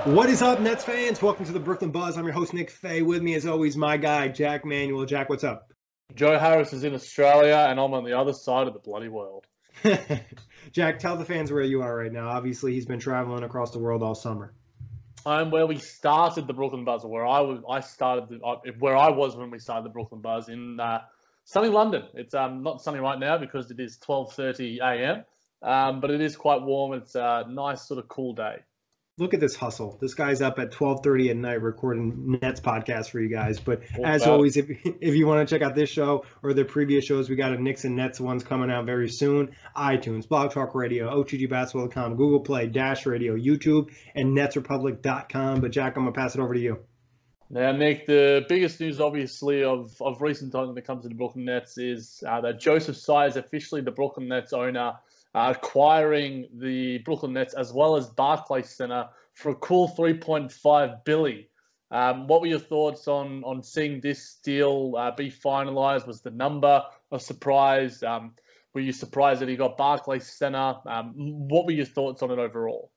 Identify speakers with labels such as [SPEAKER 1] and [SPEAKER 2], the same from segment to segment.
[SPEAKER 1] What is up, Nets fans? Welcome to the Brooklyn Buzz. I'm your host, Nick Fay. With me, as always, my guy, Jac Manuell. Jack, what's up?
[SPEAKER 2] Joe Harris is in Australia, and I'm on the other side of the bloody world.
[SPEAKER 1] Jack, tell the fans where you are right now. Obviously, he's been traveling across the world all summer.
[SPEAKER 2] I'm where we started the Brooklyn Buzz, or where I was. I started where I was when we started the Brooklyn Buzz in sunny London. It's not sunny right now because it is 12:30 a.m. But it is quite warm. It's a nice sort of cool day.
[SPEAKER 1] Look at this hustle. This guy's up at 12:30 at night recording Nets podcast for you guys. But
[SPEAKER 2] All
[SPEAKER 1] as
[SPEAKER 2] about
[SPEAKER 1] always, if you want to check out this show or the previous shows, we got a Knicks and Nets ones coming out very soon. iTunes, Blog Talk Radio, OTGBasketball.com, Google Play, Dash Radio, YouTube, and NetsRepublic.com. But Jack, I'm going to pass it over to you.
[SPEAKER 2] Now, Nick, the biggest news, obviously, of recent times when it comes to the Brooklyn Nets is that Joseph Tsai is officially the Brooklyn Nets owner, acquiring the Brooklyn Nets as well as Barclays Center for a cool $3.5 billion. What were your thoughts on seeing this deal be finalized? Was the number a surprise? Were you surprised that he got Barclays Center? What were your thoughts on it overall?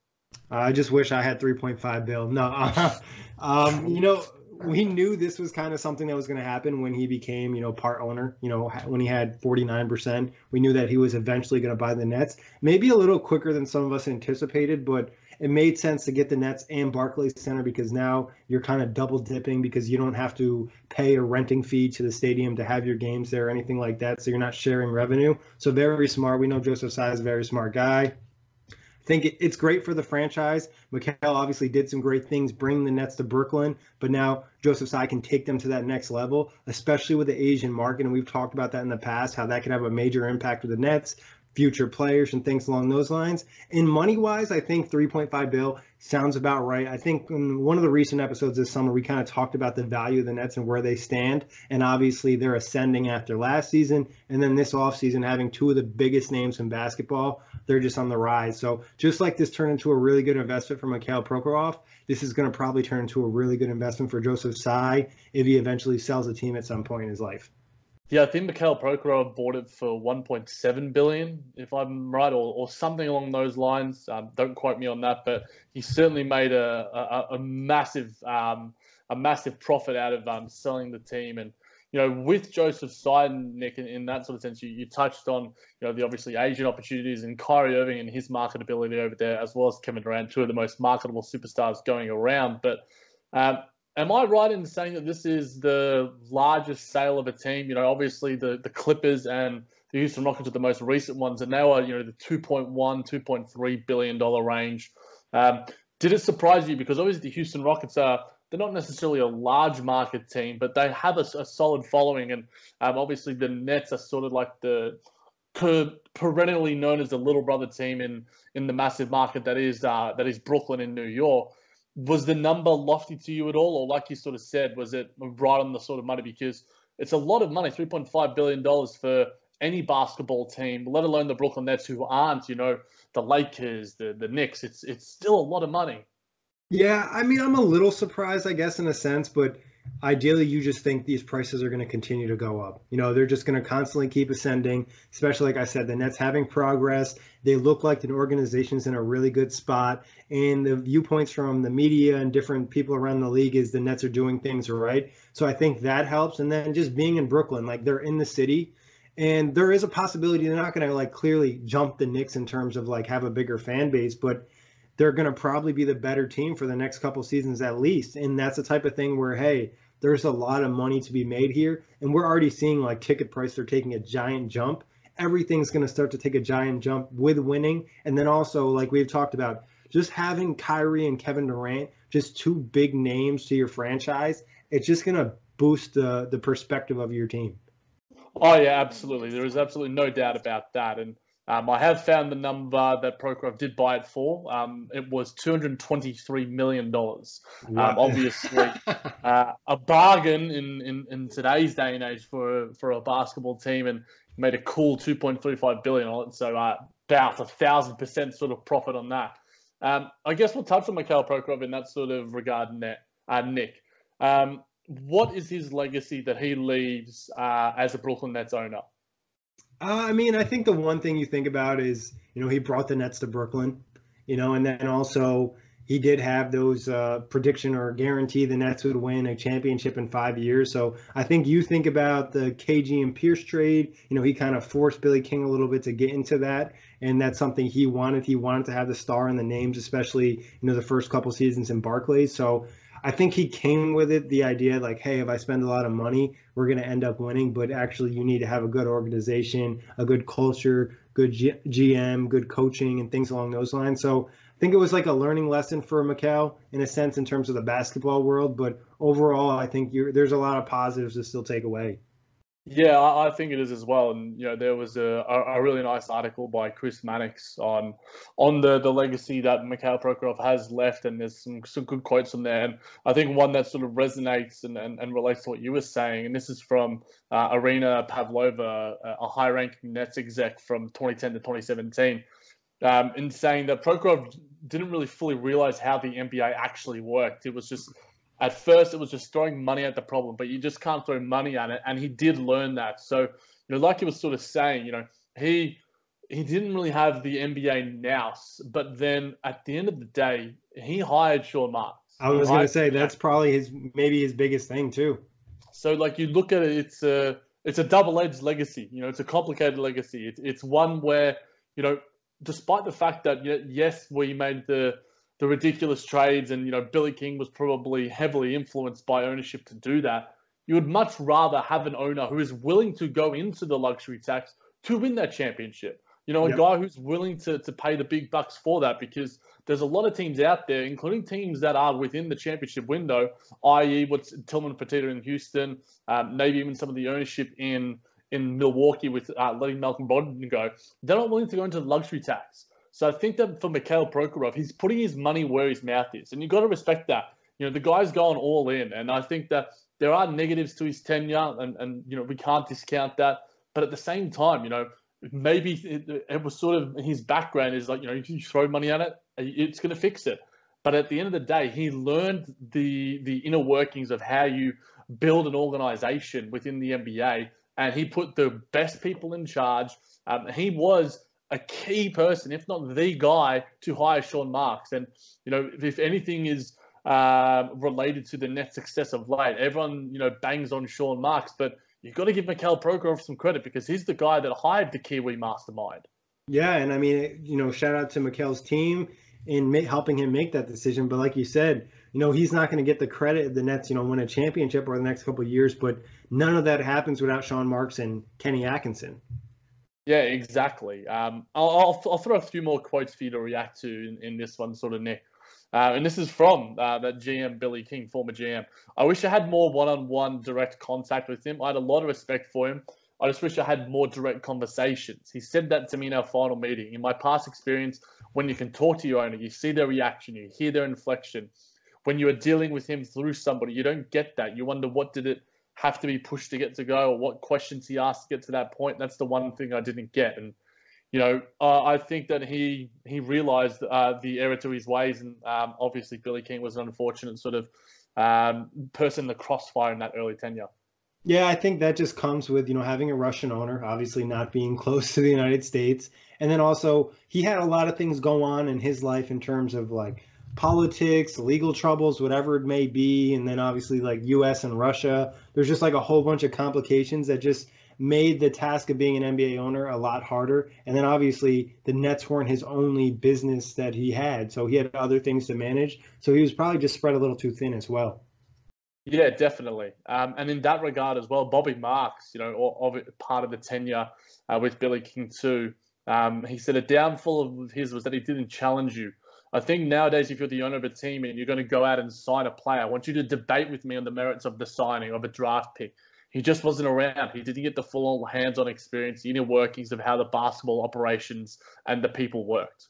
[SPEAKER 1] I just wish I had 3.5 bill. No, we knew this was kind of something that was going to happen when he became, part owner, when he had 49%. We knew that he was eventually going to buy the Nets, maybe a little quicker than some of us anticipated, but it made sense to get the Nets and Barclays Center because now you're kind of double dipping because you don't have to pay a renting fee to the stadium to have your games there or anything like that. So you're not sharing revenue. So very smart. We know Joseph Tsai is a very smart guy. Think it's great for the franchise. Mikhail obviously did some great things bringing the Nets to Brooklyn, but now Joseph Tsai can take them to that next level, especially with the Asian market. And we've talked about that in the past, how that could have a major impact with the Nets, future players and things along those lines. And money-wise, I think 3.5 bill sounds about right. I think in one of the recent episodes this summer, we kind of talked about the value of the Nets and where they stand. And obviously they're ascending after last season. And then this offseason, having two of the biggest names in basketball, they're just on the rise. So just like this turned into a really good investment for Mikhail Prokhorov, this is going to probably turn into a really good investment for Joseph Tsai if he eventually sells the team at some point in his life.
[SPEAKER 2] Yeah, I think Mikhail Prokhorov bought it for $1.7 billion, if I'm right, or something along those lines. Don't quote me on that, but he certainly made a massive profit out of selling the team. And with Joseph Tsai, Nick, in that sort of sense, you touched on the obviously Asian opportunities and Kyrie Irving and his marketability over there, as well as Kevin Durant, two of the most marketable superstars going around. But am I right in saying that this is the largest sale of a team? Obviously the Clippers and the Houston Rockets are the most recent ones, and now are the $2.3 billion range. Did it surprise you? Because obviously the Houston Rockets they're not necessarily a large market team, but they have a solid following, and obviously the Nets are sort of like the perennially known as the little brother team in the massive market that is Brooklyn in New York. Was the number lofty to you at all? Or like you sort of said, was it right on the sort of money? Because it's a lot of money, $3.5 billion for any basketball team, let alone the Brooklyn Nets, who aren't, the Lakers, the Knicks. It's still a lot of money.
[SPEAKER 1] Yeah, I mean, I'm a little surprised, I guess, in a sense, but ideally you just think these prices are going to continue to go up. They're just going to constantly keep ascending, especially like I said, the Nets having progress. They look like the organization's in a really good spot. And the viewpoints from the media and different people around the league is the Nets are doing things right. So I think that helps. And then just being in Brooklyn, like they're in the city. And there is a possibility they're not going to like clearly jump the Knicks in terms of like have a bigger fan base, but they're going to probably be the better team for the next couple seasons at least. And that's the type of thing where, hey, there's a lot of money to be made here. And we're already seeing like ticket prices are taking a giant jump. Everything's going to start to take a giant jump with winning. And then also, like we've talked about, just having Kyrie and Kevin Durant, just two big names to your franchise, it's just going to boost the perspective of your team.
[SPEAKER 2] Oh, yeah, absolutely. There is absolutely no doubt about that. And I have found the number that Prokhorov did buy it for. It was $223 million. Obviously, a bargain in today's day and age for a basketball team, and made a cool $2.35 billion on it. So about 1,000% sort of profit on that. I guess we'll touch on Mikhail Prokhorov in that sort of regard, Nick. What is his legacy that he leaves as a Brooklyn Nets owner?
[SPEAKER 1] I mean, I think the one thing you think about is, he brought the Nets to Brooklyn, and then also he did have those prediction or guarantee the Nets would win a championship in 5 years. So I think you think about the KG and Pierce trade. He kind of forced Billy King a little bit to get into that, and that's something he wanted. He wanted to have the star in the names, especially the first couple seasons in Barclays. So I think he came with it, the idea like, hey, if I spend a lot of money, we're going to end up winning. But actually, you need to have a good organization, a good culture, good GM, good coaching, and things along those lines. So I think it was like a learning lesson for Mikhail in a sense in terms of the basketball world. But overall, I think there's a lot of positives to still take away.
[SPEAKER 2] Yeah, I think it is as well. And there was a really nice article by Chris Mannix on the legacy that Mikhail Prokhorov has left, and there's some good quotes from there. And I think one that sort of resonates and relates to what you were saying, and this is from Arina Pavlova, a high-ranking Nets exec from 2010 to 2017, in saying that Prokhorov didn't really fully realize how the NBA actually worked. It was just At first, it was just throwing money at the problem, but you just can't throw money at it. And he did learn that. So, like he was sort of saying, he didn't really have the NBA nous, but then at the end of the day, he hired Sean Marks.
[SPEAKER 1] I was going to say that's probably maybe his biggest thing too.
[SPEAKER 2] So, you look at it, it's a double-edged legacy. It's a complicated legacy. It's one where, despite the fact that yes, we made the ridiculous trades, and Billy King was probably heavily influenced by ownership to do that. You would much rather have an owner who is willing to go into the luxury tax to win that championship. A guy who's willing to pay the big bucks for that, because there's a lot of teams out there, including teams that are within the championship window, i.e. what's Tillman Fertitta in Houston, maybe even some of the ownership in Milwaukee with letting Malcolm Brogdon go. They're not willing to go into the luxury tax. So I think that for Mikhail Prokhorov, he's putting his money where his mouth is. And you've got to respect that. The guy's going all in. And I think that there are negatives to his tenure, and we can't discount that. But at the same time, maybe it was sort of his background is like, if you throw money at it, it's going to fix it. But at the end of the day, he learned the inner workings of how you build an organization within the NBA. And he put the best people in charge. He was a key person, if not the guy, to hire Sean Marks. And, if anything is related to the net success of late, everyone, bangs on Sean Marks, but you've got to give Mikhail Prokhorov some credit, because he's the guy that hired the Kiwi mastermind. Yeah,
[SPEAKER 1] and I mean, shout out to Mikhail's team in helping him make that decision. But like you said, he's not going to get the credit if the Nets, win a championship over the next couple of years. But none of that happens without Sean Marks and Kenny Atkinson.
[SPEAKER 2] Yeah, exactly. I'll throw a few more quotes for you to react to in this one, sort of, Nick. And this is from that GM, Billy King, former GM. I wish I had more one-on-one direct contact with him. I had a lot of respect for him. I just wish I had more direct conversations. He said that to me in our final meeting. In my past experience, when you can talk to your owner, you see their reaction, you hear their inflection. When you are dealing with him through somebody, you don't get that. You wonder, what did it have to be pushed to get to go, or what questions he asked to get to that point. That's the one thing I didn't get. And, I think that he realized the error to his ways. And obviously Billy King was an unfortunate sort of person in the crossfire in that early tenure.
[SPEAKER 1] Yeah, I think that just comes with, having a Russian owner, obviously not being close to the United States. And then also he had a lot of things go on in his life in terms of politics, legal troubles, whatever it may be. And then obviously US and Russia, there's just a whole bunch of complications that just made the task of being an NBA owner a lot harder. And then obviously the Nets weren't his only business that he had. So he had other things to manage. So he was probably just spread a little too thin as well.
[SPEAKER 2] Yeah, definitely. And in that regard as well, Bobby Marks, part of the tenure with Billy King too, he said a downfall of his was that he didn't challenge you. I think nowadays, if you're the owner of a team and you're going to go out and sign a player, I want you to debate with me on the merits of the signing of a draft pick. He just wasn't around. He didn't get the full hands-on experience, the inner workings of how the basketball operations and the people worked.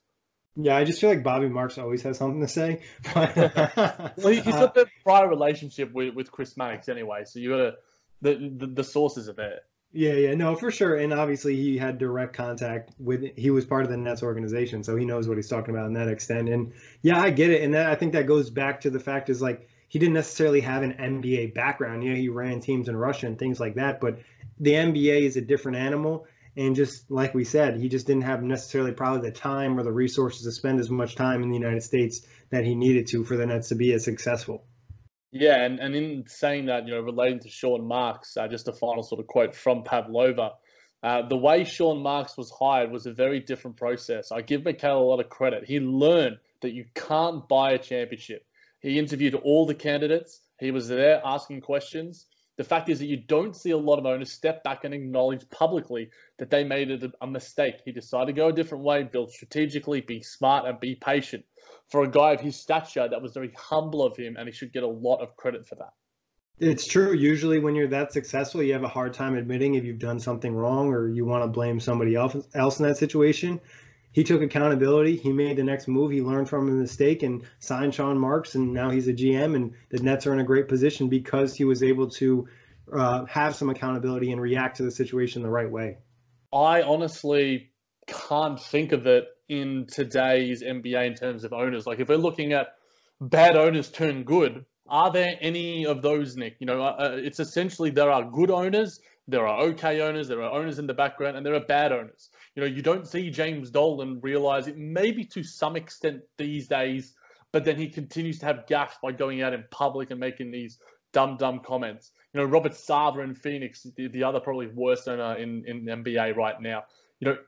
[SPEAKER 1] Yeah, I just feel like Bobby Marks always has something to say.
[SPEAKER 2] Well, he's got the prior relationship with Chris Mannix anyway, so you got the sources are there.
[SPEAKER 1] Yeah, no, for sure. And obviously he had direct contact he was part of the Nets organization, so he knows what he's talking about in that extent. And yeah, I get it. And I think that goes back to the fact is he didn't necessarily have an NBA background. He ran teams in Russia and things like that, but the NBA is a different animal. And just like we said, he just didn't have necessarily probably the time or the resources to spend as much time in the United States that he needed to for the Nets to be as successful.
[SPEAKER 2] Yeah, and in saying that, relating to Sean Marks, just a final sort of quote from Pavlova, the way Sean Marks was hired was a very different process. I give Mikhail a lot of credit. He learned that you can't buy a championship. He interviewed all the candidates. He was there asking questions. The fact is that you don't see a lot of owners step back and acknowledge publicly that they made a mistake. He decided to go a different way, build strategically, be smart, and be patient. For a guy of his stature, that was very humble of him, and he should get a lot of credit for that.
[SPEAKER 1] It's true. Usually when you're that successful, you have a hard time admitting if you've done something wrong or you want to blame somebody else in that situation. He took accountability. He made the next move. He learned from a mistake and signed Sean Marks, and now he's a GM, and the Nets are in a great position because he was able to have some accountability and react to the situation the right way.
[SPEAKER 2] I honestly can't think of it in today's NBA in terms of owners. Like, if we're looking at bad owners turn good, are there any of those, Nick? It's essentially there are good owners, there are okay owners, there are owners in the background, and there are bad owners. You don't see James Dolan realize it maybe to some extent these days, but then he continues to have gaffes by going out in public and making these dumb comments. Robert Sarver in Phoenix, the other probably worst owner in the NBA right now,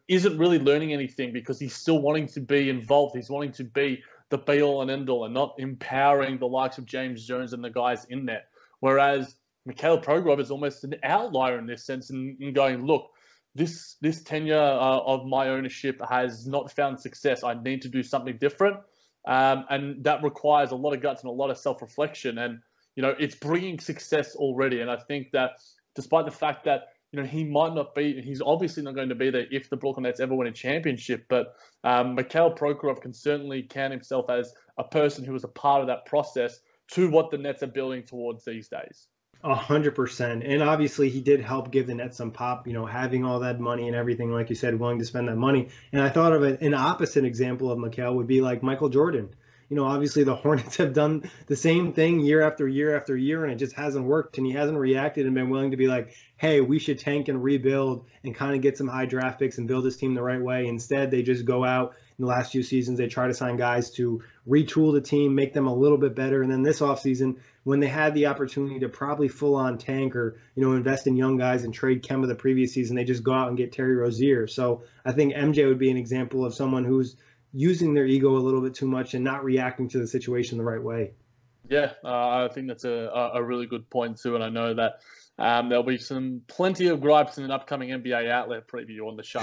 [SPEAKER 2] isn't really learning anything because he's still wanting to be involved. He's wanting to be the be-all and end-all and not empowering the likes of James Jones and the guys in there. Whereas Mikhail Prokhorov is almost an outlier in this sense in going, look, this tenure of my ownership has not found success. I need to do something different. And that requires a lot of guts and a lot of self-reflection. And, it's bringing success already. And I think that despite the fact that, he might not be, he's obviously not going to be there if the Brooklyn Nets ever win a championship, but Mikhail Prokhorov can certainly count himself as a person who was a part of that process to what the Nets are building towards these days.
[SPEAKER 1] 100%. And obviously he did help give the Nets some pop, having all that money and everything, like you said, willing to spend that money. And I thought of an opposite example of Mikhail would be like Michael Jordan. Obviously the Hornets have done the same thing year after year after year, and it just hasn't worked. And he hasn't reacted and been willing to be like, hey, we should tank and rebuild and kind of get some high draft picks and build this team the right way. Instead, they just go out in the last few seasons. They try to sign guys to retool the team, make them a little bit better. And then this offseason, when they had the opportunity to probably full on tank or, invest in young guys and trade Kemba the previous season, they just go out and get Terry Rozier. So I think MJ would be an example of someone who's using their ego a little bit too much and not reacting to the situation the right way.
[SPEAKER 2] Yeah, I think that's a really good point too. And I know that there'll be plenty of gripes in an upcoming NBA Outlet preview on the show.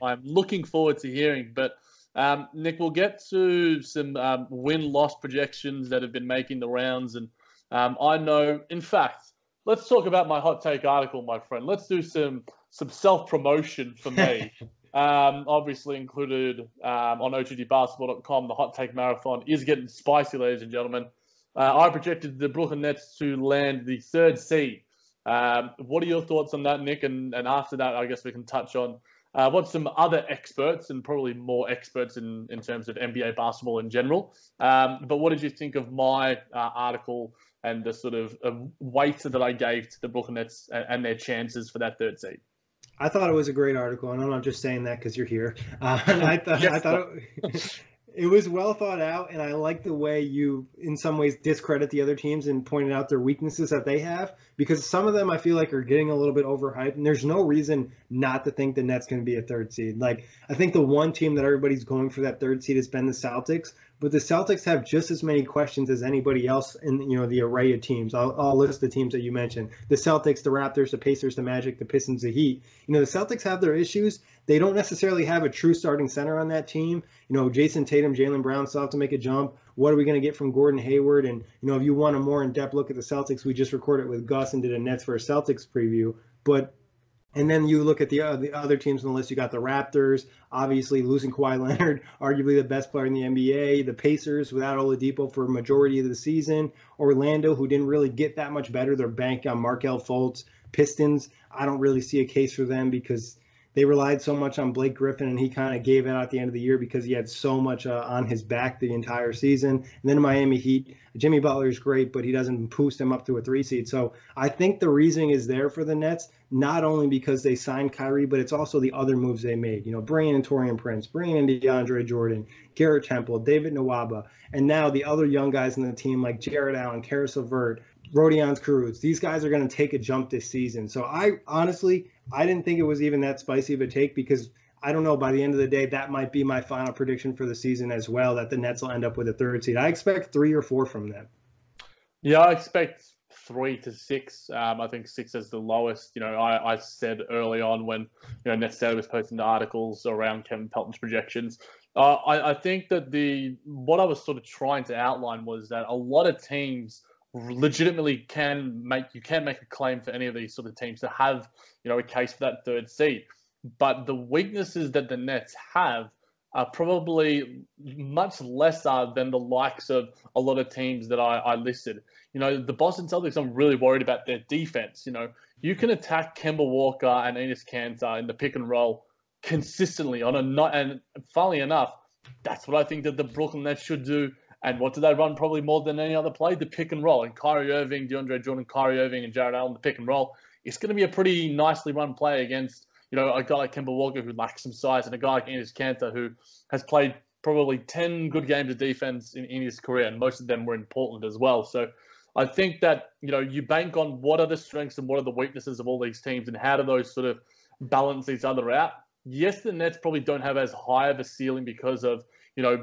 [SPEAKER 2] I'm looking forward to hearing. But Nick, we'll get to some win-loss projections that have been making the rounds. And I know, in fact, let's talk about my hot take article, my friend. Let's do some self-promotion for me. Obviously included on OTGbasketball.com. The Hot Take Marathon is getting spicy, ladies and gentlemen. I projected the Brooklyn Nets to land the 3rd seed. What are your thoughts on that, Nick? And after that, I guess we can touch on what some other experts, and probably more experts in terms of NBA basketball in general. But what did you think of my article and the sort of weight that I gave to the Brooklyn Nets and their chances for that 3rd seed?
[SPEAKER 1] I thought it was a great article, and I'm not just saying that because you're here. I thought it was well thought out, and I like the way you, in some ways, discredit the other teams and pointed out their weaknesses that they have, because some of them I feel like are getting a little bit overhyped, and there's no reason not to think the Nets going to be a 3rd seed. Like, I think the one team that everybody's going for that 3rd seed has been the Celtics, but the Celtics have just as many questions as anybody else in the array of teams. I'll list the teams that you mentioned: the Celtics, the Raptors, the Pacers, the Magic, the Pistons, the Heat. The Celtics have their issues. They don't necessarily have a true starting center on that team. Jason Tatum, Jaylen Brown still have to make a jump. What are we going to get from Gordon Hayward? And if you want a more in-depth look at the Celtics, we just recorded with Gus and did a Nets for a Celtics preview. And then you look at the other teams on the list. You got the Raptors, obviously losing Kawhi Leonard, arguably the best player in the NBA. The Pacers without Oladipo for a majority of the season. Orlando, who didn't really get that much better. They're banking on Markelle Fultz. Pistons, I don't really see a case for them because they relied so much on Blake Griffin, and he kind of gave it out at the end of the year because he had so much on his back the entire season. And then Miami Heat, Jimmy Butler is great, but he doesn't boost them up to a 3 seed. So I think the reasoning is there for the Nets, not only because they signed Kyrie, but it's also the other moves they made. Bringing in Taurean Prince, bringing in DeAndre Jordan, Garrett Temple, David Nwaba, and now the other young guys in the team like Jared Allen, Karis LeVert, Rodion Cruz. These guys are going to take a jump this season. So I didn't think it was even that spicy of a take, because I don't know, by the end of the day, that might be my final prediction for the season as well, that the Nets will end up with a 3rd seed. I expect 3 or 4 from them.
[SPEAKER 2] Yeah, I expect 3 to 6. I think 6 is the lowest. I said early on when Nets Daily was posting the articles around Kevin Pelton's projections. I think that what I was sort of trying to outline was that a lot of teams legitimately can make a claim for any of these sort of teams to have a case for that 3rd seed, but the weaknesses that the Nets have are probably much lesser than the likes of a lot of teams that I listed. The Boston Celtics, I'm really worried about their defense. You can attack Kemba Walker and Enes Kanter in the pick and roll consistently on a night, and funnily enough, that's what I think that the Brooklyn Nets should do. And what do they run probably more than any other play? The pick and roll. And Kyrie Irving, DeAndre Jordan, Kyrie Irving, and Jared Allen, the pick and roll. It's going to be a pretty nicely run play against, a guy like Kemba Walker who lacks some size, and a guy like Enes Kanter who has played probably 10 good games of defense in his career, and most of them were in Portland as well. So I think that, you bank on what are the strengths and what are the weaknesses of all these teams, and how do those sort of balance each other out. Yes, the Nets probably don't have as high of a ceiling because of,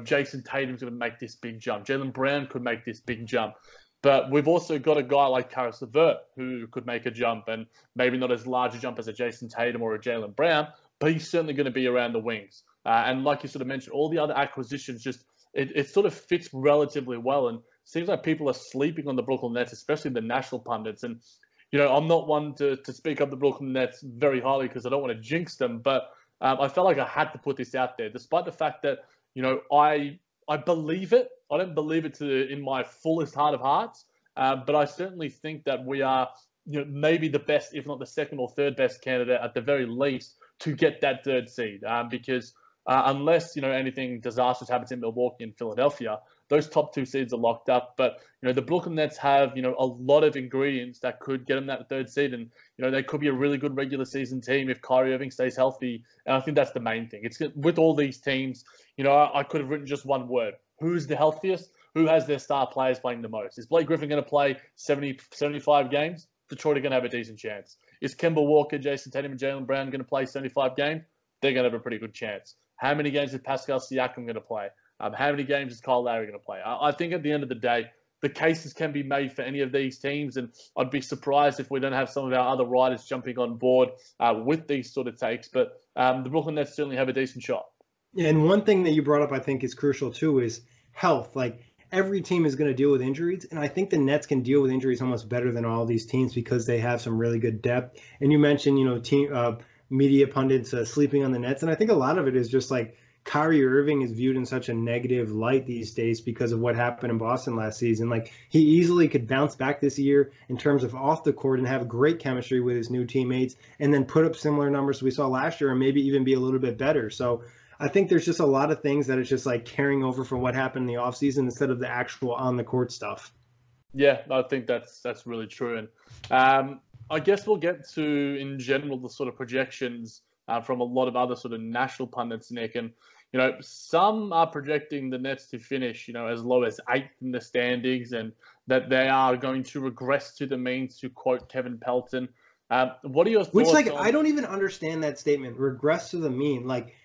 [SPEAKER 2] Jason Tatum's going to make this big jump. Jaylen Brown could make this big jump. But we've also got a guy like Karis LeVert who could make a jump, and maybe not as large a jump as a Jason Tatum or a Jaylen Brown, but he's certainly going to be around the wings. And like you sort of mentioned, all the other acquisitions it sort of fits relatively well. And it seems like people are sleeping on the Brooklyn Nets, especially the national pundits. And, I'm not one to speak up the Brooklyn Nets very highly because I don't want to jinx them, but I felt like I had to put this out there, despite the fact that, I believe it. I don't believe it in my fullest heart of hearts, but I certainly think that we are, maybe the best, if not the 2nd or 3rd best candidate at the very least to get that 3rd seed. Because unless anything disastrous happens in Milwaukee and Philadelphia, those top 2 seeds are locked up. But the Brooklyn Nets have a lot of ingredients that could get them that 3rd seed, and they could be a really good regular season team if Kyrie Irving stays healthy. And I think that's the main thing. It's with all these teams. I could have written just one word: who's the healthiest? Who has their star players playing the most? Is Blake Griffin going to play 70, 75 games? Detroit are going to have a decent chance. Is Kemba Walker, Jason Tatum, and Jaylen Brown going to play 75 games? They're going to have a pretty good chance. How many games is Pascal Siakam going to play? How many games is Kyle Lowry going to play? I think at the end of the day, the cases can be made for any of these teams, and I'd be surprised if we don't have some of our other writers jumping on board with these sort of takes. But the Brooklyn Nets certainly have a decent shot.
[SPEAKER 1] Yeah, and one thing that you brought up I think is crucial too is health. Like, every team is going to deal with injuries, and I think the Nets can deal with injuries almost better than all these teams because they have some really good depth. And you mentioned, team media pundits sleeping on the Nets, and I think a lot of it is just like Kyrie Irving is viewed in such a negative light these days because of what happened in Boston last season. Like, he easily could bounce back this year in terms of off the court and have great chemistry with his new teammates, and then put up similar numbers we saw last year and maybe even be a little bit better. So I think there's just a lot of things that it's just like carrying over from what happened in the offseason instead of the actual on the court stuff.
[SPEAKER 2] Yeah, I think that's really true. And I guess we'll get to, in general, the sort of projections from a lot of other sort of national pundits, Nick. And, some are projecting the Nets to finish, as low as 8th in the standings, and that they are going to regress to the mean, to quote Kevin Pelton. What are your thoughts?
[SPEAKER 1] Which, I don't even understand that statement, regress to the mean. Like,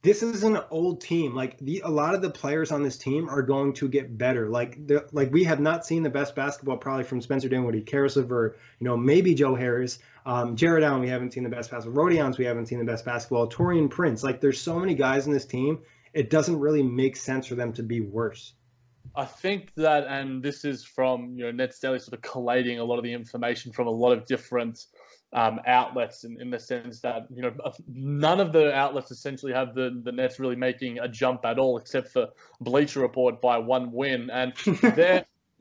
[SPEAKER 1] this is an old team. Like, a lot of the players on this team are going to get better. Like we have not seen the best basketball probably from Spencer Dinwiddie, Karis LeVert, maybe Joe Harris, Jared Allen. We haven't seen the best basketball. Rodion's we haven't seen the best basketball. Taurean Prince. Like, there's so many guys in this team. It doesn't really make sense for them to be worse.
[SPEAKER 2] I think that, and this is from Nets Daily sort of collating a lot of the information from a lot of different outlets in the sense that none of the outlets essentially have the Nets really making a jump at all, except for Bleacher Report by 1 win, and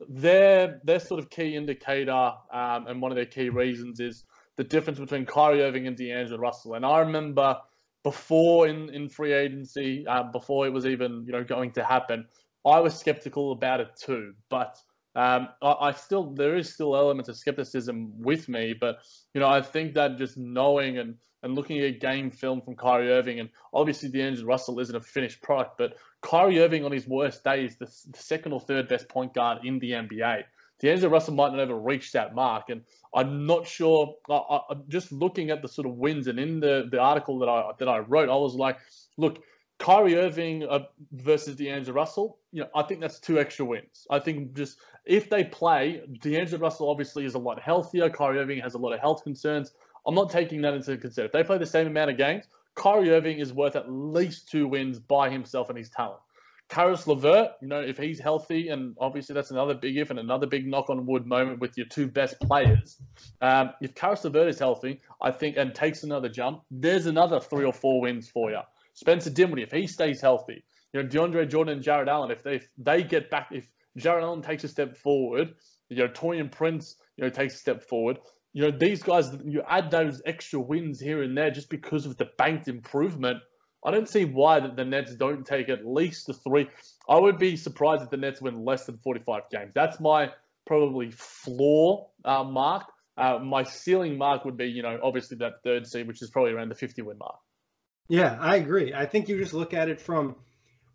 [SPEAKER 2] their sort of key indicator and one of their key reasons is the difference between Kyrie Irving and D'Angelo Russell. And I remember before in free agency, before it was even going to happen, I was skeptical about it too. But I still, there is still elements of skepticism with me. But I think that just knowing and looking at game film from Kyrie Irving, and obviously D'Angelo Russell isn't a finished product, but Kyrie Irving on his worst day is the second or third best point guard in the NBA. D'Angelo Russell might not ever reach that mark, and I'm not sure. Just looking at the sort of wins, and in the article that I wrote, I was like, look, Kyrie Irving versus D'Angelo Russell, I think that's 2 extra wins. I think just if they play, D'Angelo Russell obviously is a lot healthier. Kyrie Irving has a lot of health concerns. I'm not taking that into consideration. If they play the same amount of games, Kyrie Irving is worth at least 2 wins by himself and his talent. Karis LeVert, if he's healthy, and obviously that's another big if and another big knock on wood moment with your 2 best players. If Karis LeVert is healthy, I think, and takes another jump, there's another 3 or 4 wins for you. Spencer Dinwiddie, if he stays healthy, DeAndre Jordan and Jared Allen, if they get back, if Jared Allen takes a step forward, Taurean Prince, takes a step forward, these guys, you add those extra wins here and there just because of the banked improvement. I don't see why that the Nets don't take at least the 3. I would be surprised if the Nets win less than 45 games. That's my probably floor mark. My ceiling mark would be, obviously that 3rd seed, which is probably around the 50-win mark.
[SPEAKER 1] Yeah, I agree. I think you just look at it from,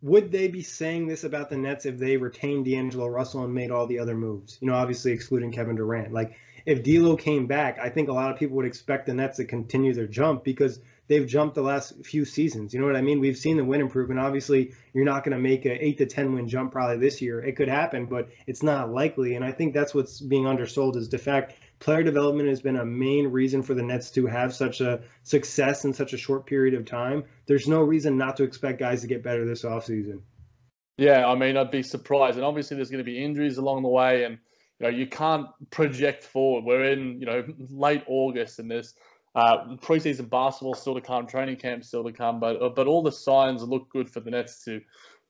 [SPEAKER 1] would they be saying this about the Nets if they retained D'Angelo Russell and made all the other moves? Obviously excluding Kevin Durant. Like, if D'Lo came back, I think a lot of people would expect the Nets to continue their jump because they've jumped the last few seasons. You know what I mean? We've seen the win improvement. Obviously, you're not going to make an 8 to 10 win jump probably this year. It could happen, but it's not likely. And I think that's what's being undersold is the fact player development has been a main reason for the Nets to have such a success in such a short period of time. There's no reason not to expect guys to get better this offseason.
[SPEAKER 2] Yeah, I mean, I'd be surprised. And obviously there's going to be injuries along the way, and you can't project forward. We're in, late August, and there's preseason basketball still to come, training camp still to come, but all the signs look good for the Nets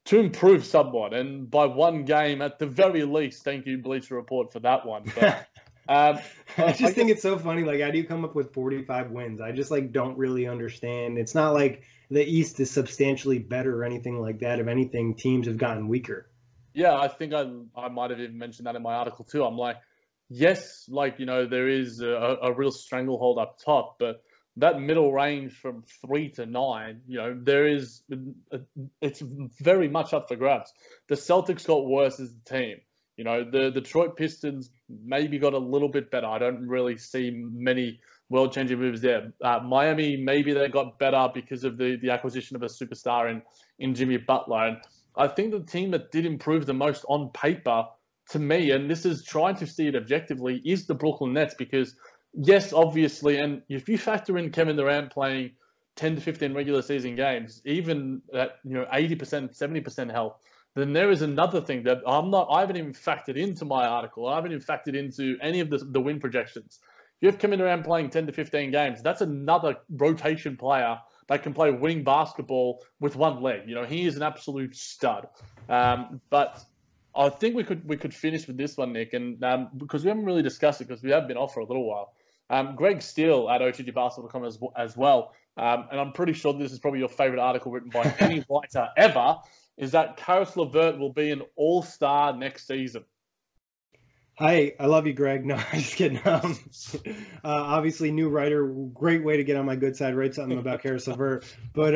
[SPEAKER 2] to improve somewhat. And by 1 game at the very least, thank you, Bleacher Report, for that one. But
[SPEAKER 1] I just think it's so funny. Like, how do you come up with 45 wins? I just don't really understand. It's not like the East is substantially better or anything like that. If anything, teams have gotten weaker.
[SPEAKER 2] Yeah, I think I might have even mentioned that in my article too. I'm like, yes, there is a real stranglehold up top, but that middle range from 3 to 9, there is, it's very much up for grabs. The Celtics got worse as a team. The Detroit Pistons maybe got a little bit better. I don't really see many world-changing moves there. Miami, maybe they got better because of the acquisition of a superstar in Jimmy Butler. And I think the team that did improve the most on paper, to me, and this is trying to see it objectively, is the Brooklyn Nets. Because, yes, obviously, and if you factor in Kevin Durant playing 10 to 15 regular season games, even at 80%, 70% health, then there is another thing that I haven't even factored into my article. I haven't even factored into any of the win projections. If you have Kevin Durant playing 10 to 15 games, that's another rotation player that can play winning basketball with 1 leg. He is an absolute stud. But I think we could finish with this one, Nick, and because we haven't really discussed it because we have been off for a little while. Greg Steele at OTGBasketball.com as well, and I'm pretty sure this is probably your favorite article written by any writer ever, is that Karis LeVert will be an all-star next season.
[SPEAKER 1] Hi, I love you, Greg. No, I'm just kidding. Obviously, new writer, great way to get on my good side, write something about Karis LeVert. But,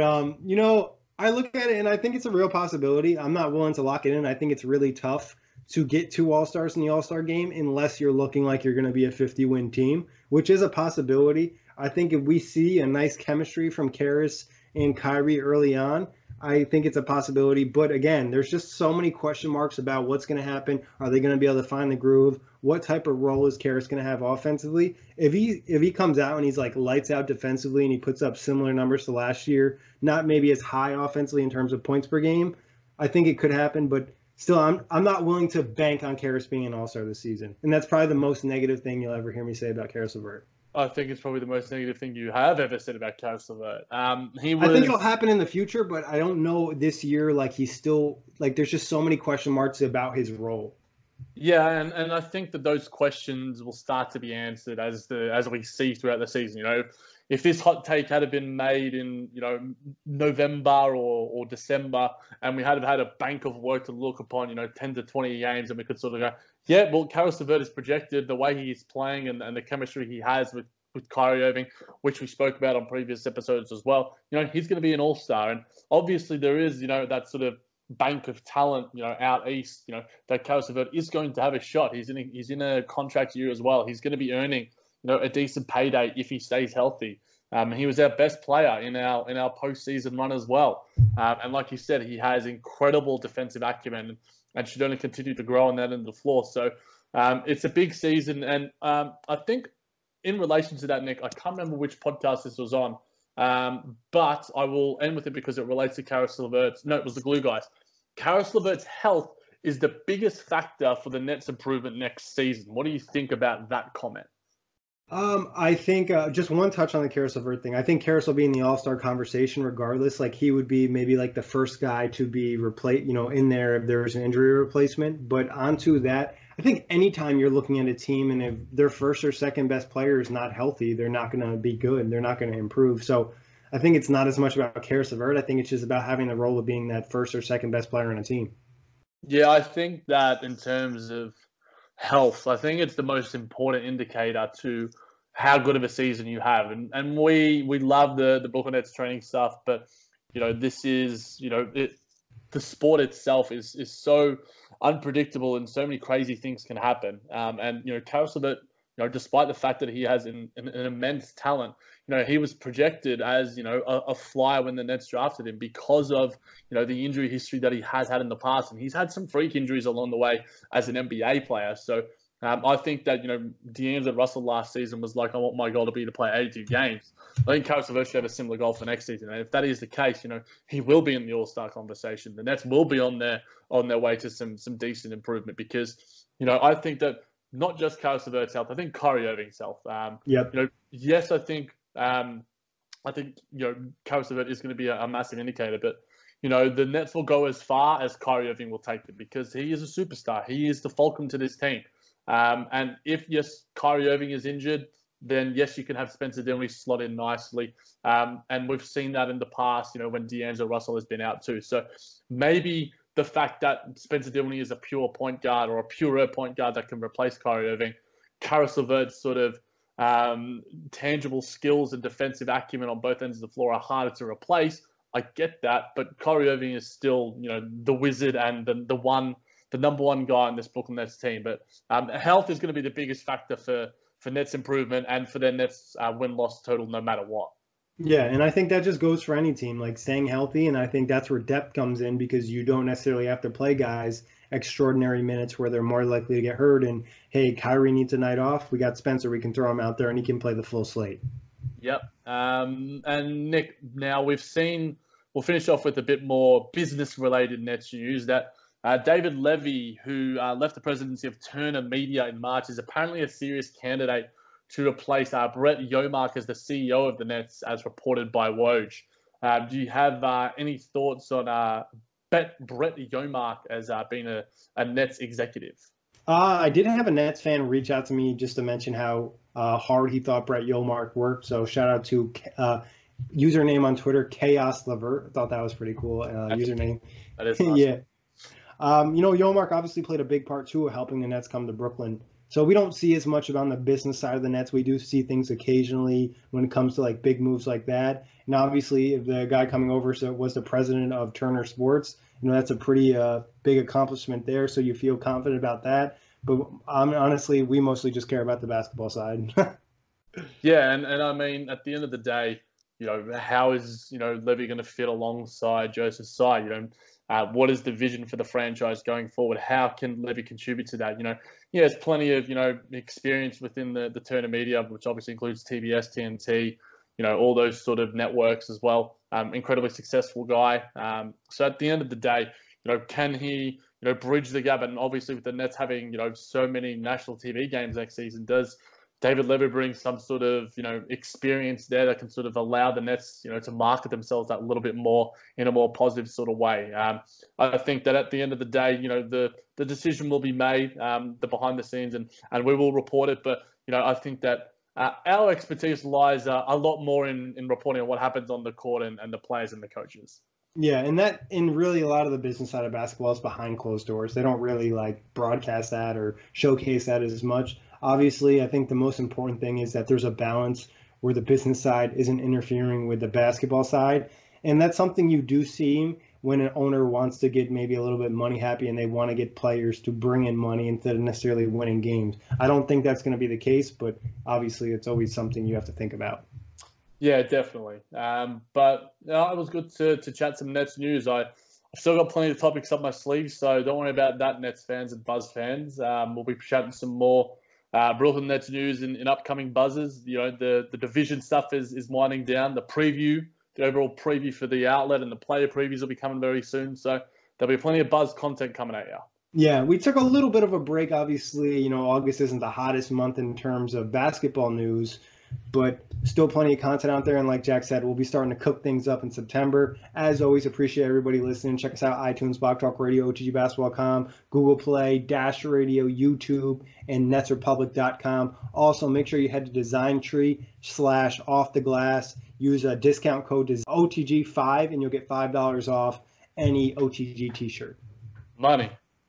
[SPEAKER 1] I look at it and I think it's a real possibility. I'm not willing to lock it in. I think it's really tough to get 2 All-Stars in the All-Star game unless you're looking like you're going to be a 50-win team, which is a possibility. I think if we see a nice chemistry from Karis and Kyrie early on, I think it's a possibility. But again, there's just so many question marks about what's going to happen. Are they going to be able to find the groove? What type of role is Karis going to have offensively? If he comes out and he's lights out defensively and he puts up similar numbers to last year, not maybe as high offensively in terms of points per game, I think it could happen. But still, I'm not willing to bank on Karis being an All-Star this season. And that's probably the most negative thing you'll ever hear me say about Karis LeVert.
[SPEAKER 2] I think it's probably the most negative thing you have ever said about Karis LeVert.
[SPEAKER 1] I think it'll happen in the future, but I don't know this year. He's still there's just so many question marks about his role.
[SPEAKER 2] Yeah, and I think that those questions will start to be answered as we see throughout the season. if this hot take had been made in, November or December, and we had a bank of work to look upon, 10 to 20 games, and we could sort of go, yeah, well, Karis LeVert is projected, the way he's playing and the chemistry he has with Kyrie Irving, which we spoke about on previous episodes as well, he's going to be an all-star. And obviously there is, that sort of bank of talent, out east, that Karis LeVert is going to have a shot. He's in a contract year as well. He's going to be earning, a decent payday if he stays healthy. He was our best player in our postseason run as well. And like you said, he has incredible defensive acumen and should only continue to grow on that end of the floor. So it's a big season. And I think in relation to that, Nick, I can't remember which podcast this was on, but I will end with it because it relates to Karis LeVert's. No, it was the Glue Guys. Karis LeVert's health is the biggest factor for the Nets' improvement next season. What do you think about that comment?
[SPEAKER 1] I think just one touch on the Karis LeVert thing. I think Karis will be in the All-Star conversation regardless. Like he would be maybe like the first guy to be replaced, in there if there was an injury replacement. But onto that, I think anytime you're looking at a team and if their first or second best player is not healthy, they're not going to be good. They're not going to improve. So I think it's not as much about Karis LeVert. I think it's just about having the role of being that first or second best player on a team.
[SPEAKER 2] Yeah, I think that in terms of health, I think it's the most important indicator to how good of a season you have. And we love the Brooklyn Nets training stuff, but this is the sport itself is so unpredictable and so many crazy things can happen. And Karis LeVert, despite the fact that he has an immense talent, he was projected as a flyer when the Nets drafted him because of the injury history that he has had in the past, and he's had some freak injuries along the way as an NBA player. So I think that D'Angelo Russell last season was like, I want my goal to be to play 82 games. I think Karis LeVert should have a similar goal for next season, and if that is the case, he will be in the All-Star conversation. The Nets will be on their way to some decent improvement because I think that not just Karis LeVert's health, I think Kyrie Irving's health. Yes, I think Karis LeVert is going to be a massive indicator, but the Nets will go as far as Kyrie Irving will take them because he is a superstar. He is the fulcrum to this team. And if, yes, Kyrie Irving is injured, then yes, you can have Spencer Dinwiddie slot in nicely. And we've seen that in the past, when D'Angelo Russell has been out too. So maybe the fact that Spencer Dinwiddie is a pure point guard or a purer point guard that can replace Kyrie Irving, Karis LeVert's sort of tangible skills and defensive acumen on both ends of the floor are harder to replace. I get that, but Kyrie Irving is still, the wizard and the number one guy in this Brooklyn Nets team. But health is going to be the biggest factor for Nets improvement and for their Nets win-loss total no matter what.
[SPEAKER 1] Yeah, and I think that just goes for any team, like staying healthy, and I think that's where depth comes in because you don't necessarily have to play guys extraordinary minutes where they're more likely to get hurt. And, hey, Kyrie needs a night off. We got Spencer. We can throw him out there, and he can play the full slate.
[SPEAKER 2] Yep. And, Nick, now we'll finish off with a bit more business-related Nets news that David Levy, who left the presidency of Turner Media in March, is apparently a serious candidate to replace Brett Yomark as the CEO of the Nets, as reported by Woj. Do you have any thoughts on Brett Yomark as being a Nets executive?
[SPEAKER 1] I did have a Nets fan reach out to me just to mention how hard he thought Brett Yomark worked. So shout out to username on Twitter, Chaos LeVert. I thought that was pretty cool username.
[SPEAKER 2] That is awesome.
[SPEAKER 1] Yeah. Yomark obviously played a big part too of helping the Nets come to Brooklyn. So we don't see as much on the business side of the Nets. We do see things occasionally when it comes to like big moves like that. And obviously, if the guy coming over was the president of Turner Sports, that's a pretty big accomplishment there. So you feel confident about that. But honestly, we mostly just care about the basketball side.
[SPEAKER 2] Yeah, and I mean, at the end of the day, how is Levy going to fit alongside Joseph Tsai? What is the vision for the franchise going forward? How can Levy contribute to that? He has plenty of, experience within the Turner Media, which obviously includes TBS, TNT, all those sort of networks as well. Incredibly successful guy. So at the end of the day, can he, bridge the gap? And obviously with the Nets having, so many national TV games next season, does David Levy brings some sort of, experience there that can sort of allow the Nets, to market themselves that little bit more in a more positive sort of way. I think that at the end of the day, the decision will be made, the behind the scenes, and we will report it. But, I think that Our expertise lies a lot more in reporting on what happens on the court and the players and the coaches.
[SPEAKER 1] Yeah, and that in really a lot of the business side of basketball is behind closed doors. They don't really like broadcast that or showcase that as much. Obviously, I think the most important thing is that there's a balance where the business side isn't interfering with the basketball side. And that's something you do see when an owner wants to get maybe a little bit money happy and they want to get players to bring in money instead of necessarily winning games. I don't think that's going to be the case, but obviously it's always something you have to think about.
[SPEAKER 2] Yeah, definitely. But it was good to chat some Nets news. I've still got plenty of topics up my sleeve, so don't worry about that, Nets fans and Buzz fans. We'll be chatting some more Brooklyn Nets news in upcoming buzzers. You know, the division stuff is winding down. The overall preview for the outlet and the player previews will be coming very soon. So there'll be plenty of Buzz content coming at you.
[SPEAKER 1] Yeah, we took a little bit of a break. Obviously, you know, August isn't the hottest month in terms of basketball news, but still plenty of content out there. And like Jack said, we'll be starting to cook things up in September. As always, appreciate everybody listening. Check us out, iTunes, Block Talk Radio, OTGBasketball.com, Google Play, Dash Radio, YouTube, and NetsRepublic.com. Also, make sure you head to DesignTree/OffTheGlass. Use a discount code OTG5, and you'll get $5 off any OTG t-shirt.
[SPEAKER 2] Money.